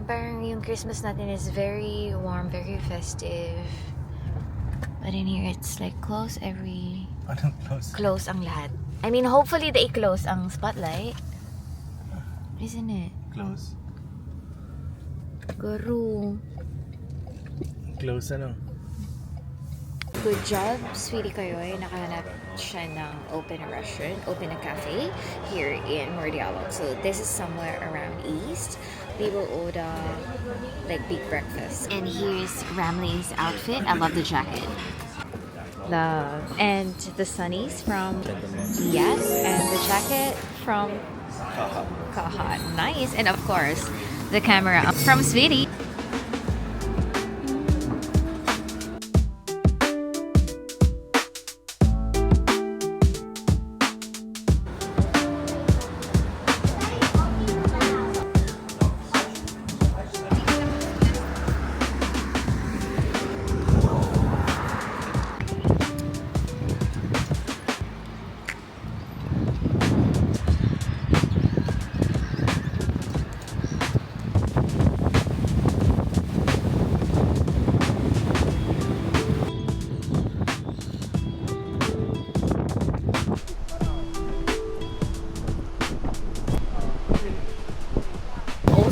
parang yung Christmas natin is very warm, very festive. But in here, it's like close every... Anong close? Close ang lahat. I mean, hopefully they close ang spotlight. Isn't it? Close. Guru. Close ano? Good job, sweetie Kayoy. Nakahanap siya ng open a restaurant, open a cafe here in Mordialloc. So this is somewhere around East. We will order like big breakfast. And here's Ramley's outfit. I love the jacket. Love. And the sunnies from Yes, and the jacket from Kaha. Nice. And of course, the camera from Sweetie.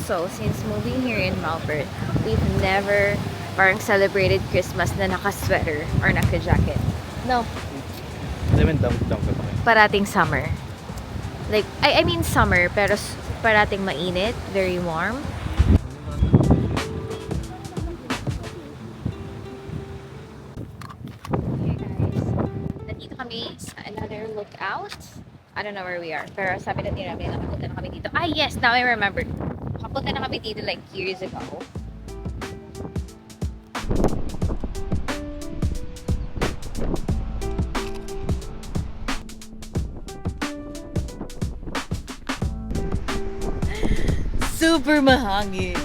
Also, since moving here in Melbourne, we've never parang celebrated Christmas na naka-sweater or naka-jacket. No. Dump ka pa kayo. Parating summer. Like, I mean summer, pero parating mainit, very warm. Hey guys, nandito kami sa another lookout. I don't know where we are, pero sabi natin namin nakapunta na kami dito. Ah yes, now I remember. Nakapunta na kami dito like years ago. Super mahangin.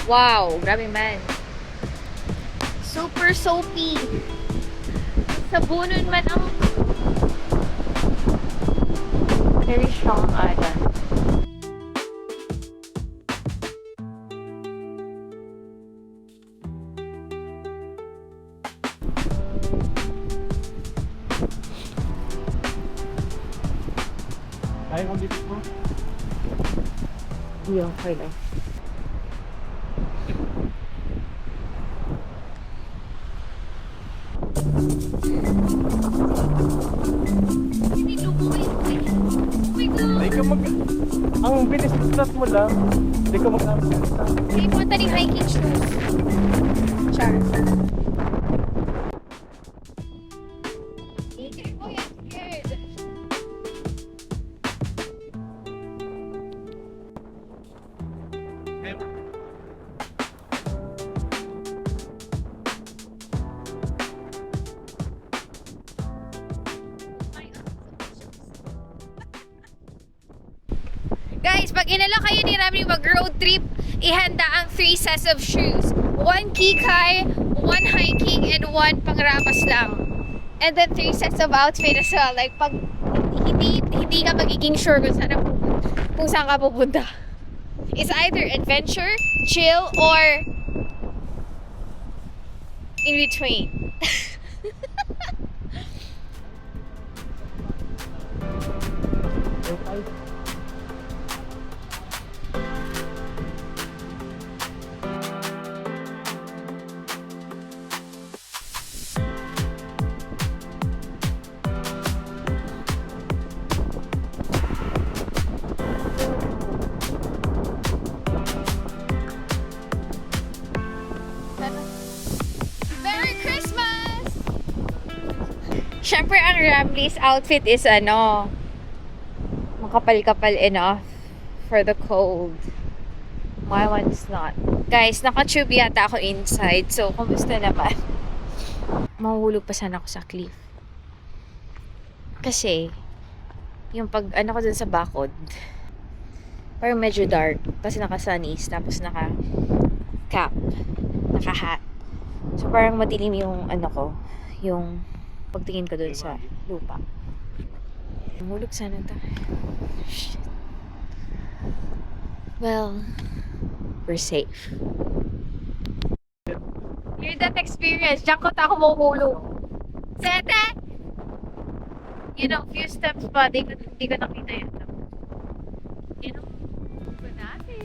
Wow, grabe man. Super soapy. Sabunon man ang very strong adan. Kaya kong dito mo? Yung kailan. Ay ka mag... Ang bilis start mo lang. Hindi ka mag-aral. Ay, punta rin hiking shoes. Char. Oh, I'm scared. Guys, pag inala kayo ni Rami mag-road trip, ihanda ang 3 sets of shoes. 1 kikay, 1 hiking, and 1 pangrapas lang. And then 3 sets of outfit as well. Like, pag hindi ka magiging sure kung saan ka pupunta. It's either adventure, chill, or in between. Merry Christmas! Siyempre, ang Ramley's outfit is makapal-kapal enough for the cold. My one's not. Guys, naka-tube yata ako inside. So, kumusta naman? Mahuhulog pa sana ako sa cliff. Kasi, yung pag ko dun sa bakod, parang medyo dark. Kasi naka-sunnies. Tapos cap, naka-hat. So parang madilim yung ano ko, yung pagtingin ko dun sa lupa. Mahulog sana tayo. Shit. Well, we're safe. Near that experience, diyan ko ako mahulog. Sete! You know, few steps pa, di ko nakita yun. You know, ko natin.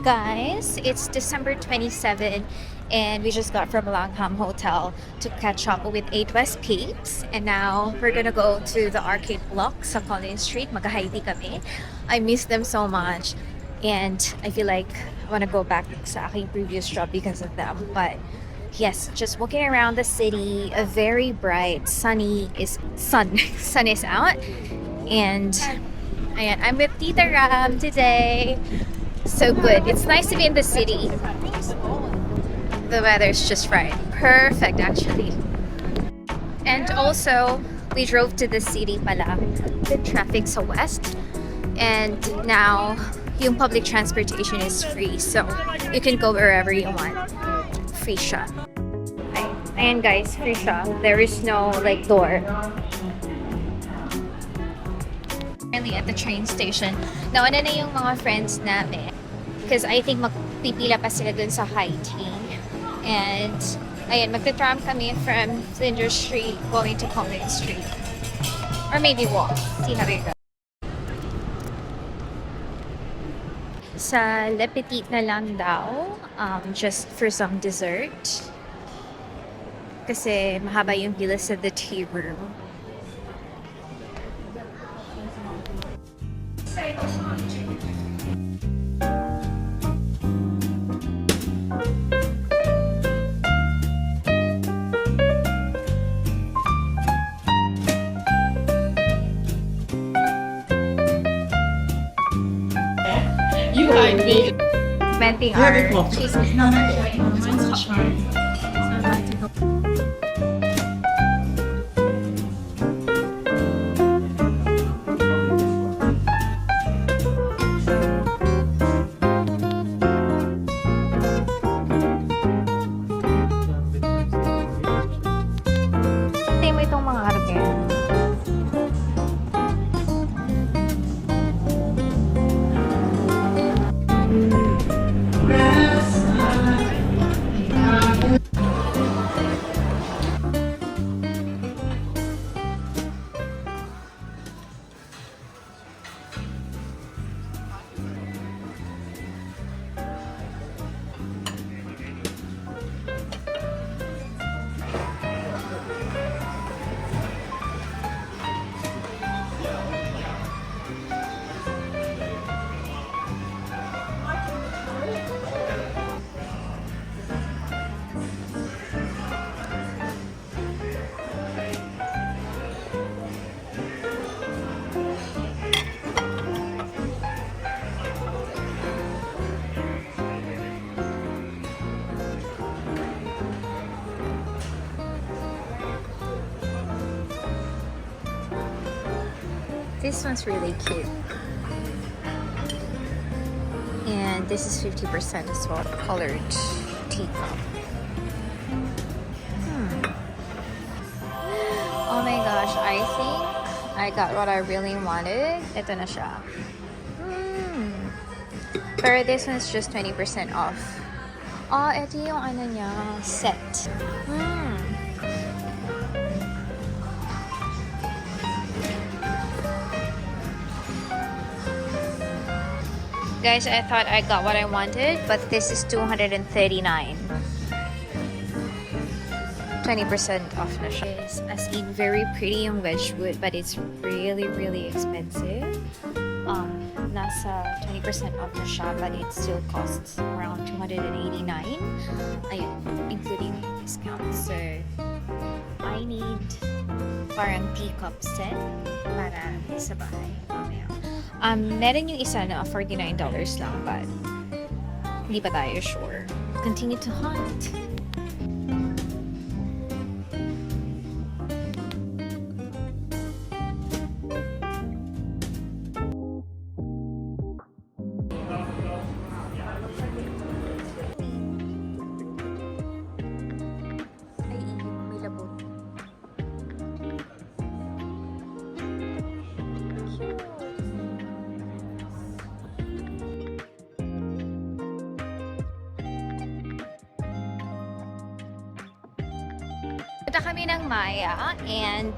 Guys, it's December 27 and we just got from Langham Hotel to catch up with 8 West Peaks, and now we're gonna go to the arcade block sa Collins Street. Mag-Haiti kami. I miss them so much and I feel like I wanna go back sa aking previous job because of them. But yes, just walking around the city, a very bright, sun is out, and ayan, I'm with Tita Ram today. So good. It's nice to be in the city. The weather's just right. Perfect, actually. And also, we drove to the city pala. The traffic's sa west. And now, yung public transportation is free. So, you can go wherever you want. Free siya. Ayan guys, free siya. There is no like door. Currently at the train station. Nauna na yung mga friends namin. Because I think magpipila pa sila dun sa Haiti. And ayan, magta-tram kami from Flinders Street going to Collins Street. Or maybe walk. See how it goes. Sa Le Petit na lang daw. Just for some dessert. Kasi mahaba yung pila sa the tea room. You hide me. Venting our cheese. Tingnan mo itong mga argen. This one's really cute. And this is 50% as well, colored teacup. Oh my gosh, I think I got what I really wanted. Ito na siya. Pero this one's just 20% off. Oh, ito yung ano niya, set. Guys, I thought I got what I wanted, but this is 239. 20% off na siya. Yes, as in, very pretty yung Wedgwood, but it's really, really expensive. Nasa 20% off na siya, but it still costs around 289. Ayun, including discount. So, I need parang teacup set para sa bahay. Meron yung isa na $49 lang, but hindi pa tayo sure. Continue to hunt. Punta kami ng Maya and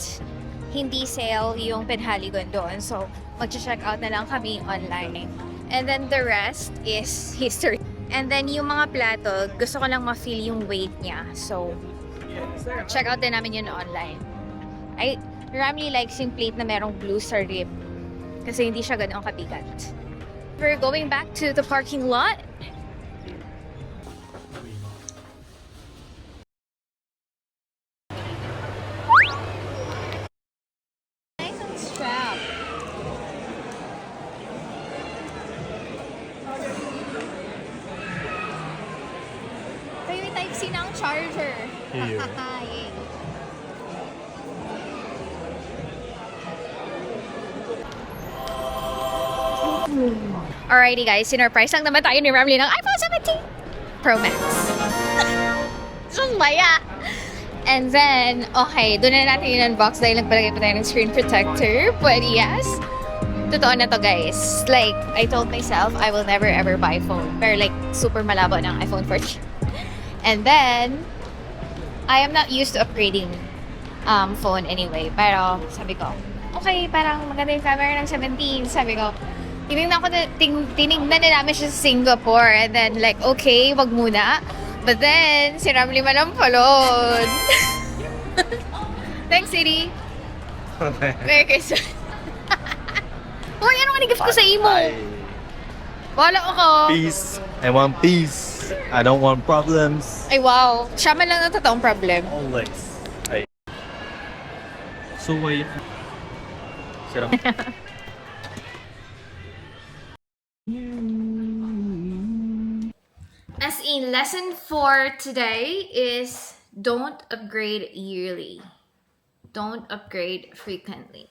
hindi sale yung pinhaligon doon. So, mag-check out na lang kami online. And then the rest is history. And then yung mga plato, gusto ko lang ma-feel yung weight niya. So, check out din namin yun online. I really like yung plate na merong blue sa rib. Kasi hindi siya gano'ng kabigat. We're going back to the parking lot. Type-C ng charger. Here. Alrighty guys, sinurprise lang naman tayo ni Ramley ng iPhone 17 Promax. Sumaya! And then, okay, doon na natin in-unbox dahil nagpalagay pa tayo ng screen protector. But yes, totoo na to guys. Like, I told myself, I will never ever buy phone. Pero like, super malabo ng iPhone 14. And then, I am not used to upgrading phone anyway. Pero, sabi ko, okay, parang maganda yung camera ng 17. Sabi ko, tinignan na namin siya sa Singapore. And then, like, okay, wag muna. But then, si Ramli malampalon. Thanks, Siri. Merry Christmas. Uy, ano ka gift ko sa imo? Wala ako. Peace. I want peace. I don't want problems. Ay, wow. Siya man lang ang totoong problem. Always. Ay. So, wait. Sarap. As in, lesson for today is don't upgrade yearly. Don't upgrade frequently.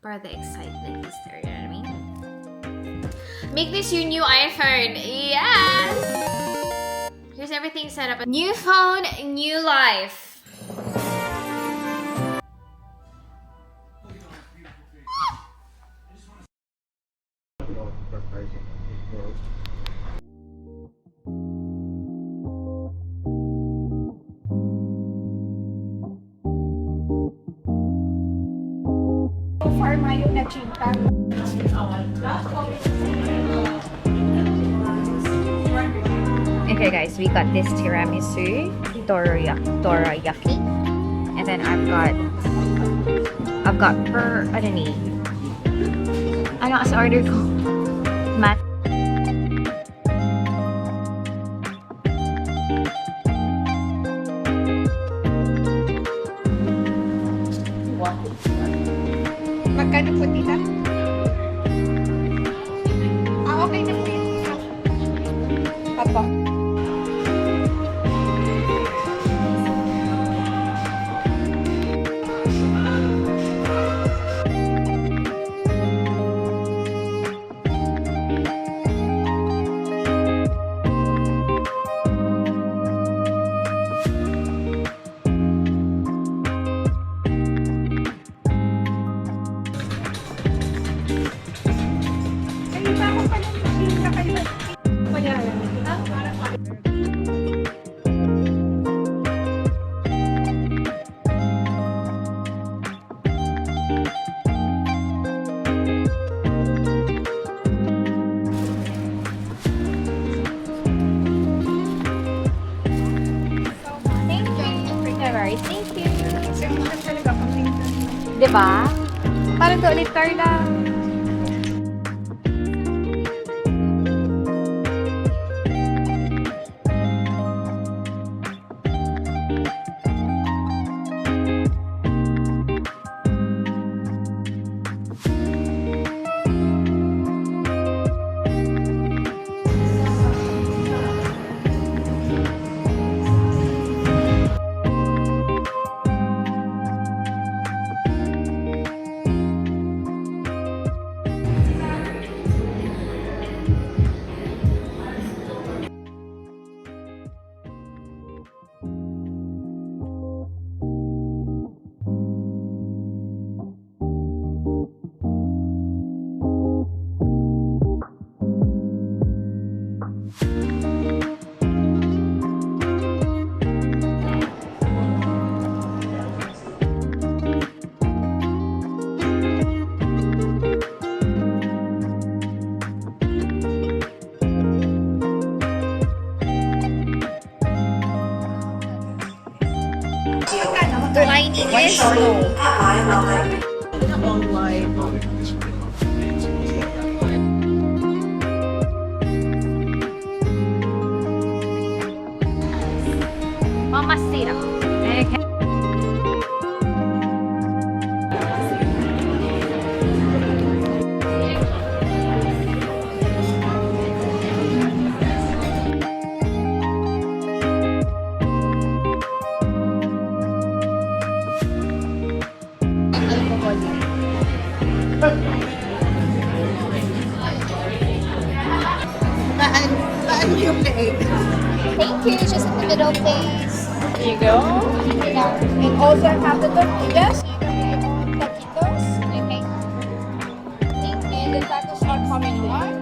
For the excitement is there, you know what I mean? Make this your new iPhone. Yes! Here's everything set up. New phone, new life. Farma yung nachinta. Okay guys, we got this tiramisu, dorayaki, and then I've got ano ni? Ano as order ko? Mat. Magkano po tita? Okay na po yun. Papa. Ay, iba ako pa ng machine na kayo. Kaya, ha? Diba? Parang to ulit car lang. Do I need this? No. Mamacita. Thank you. Just in the middle, please. Here you go. And also I have the tortillas. You can get taquitos. Okay. And the tacos are coming one.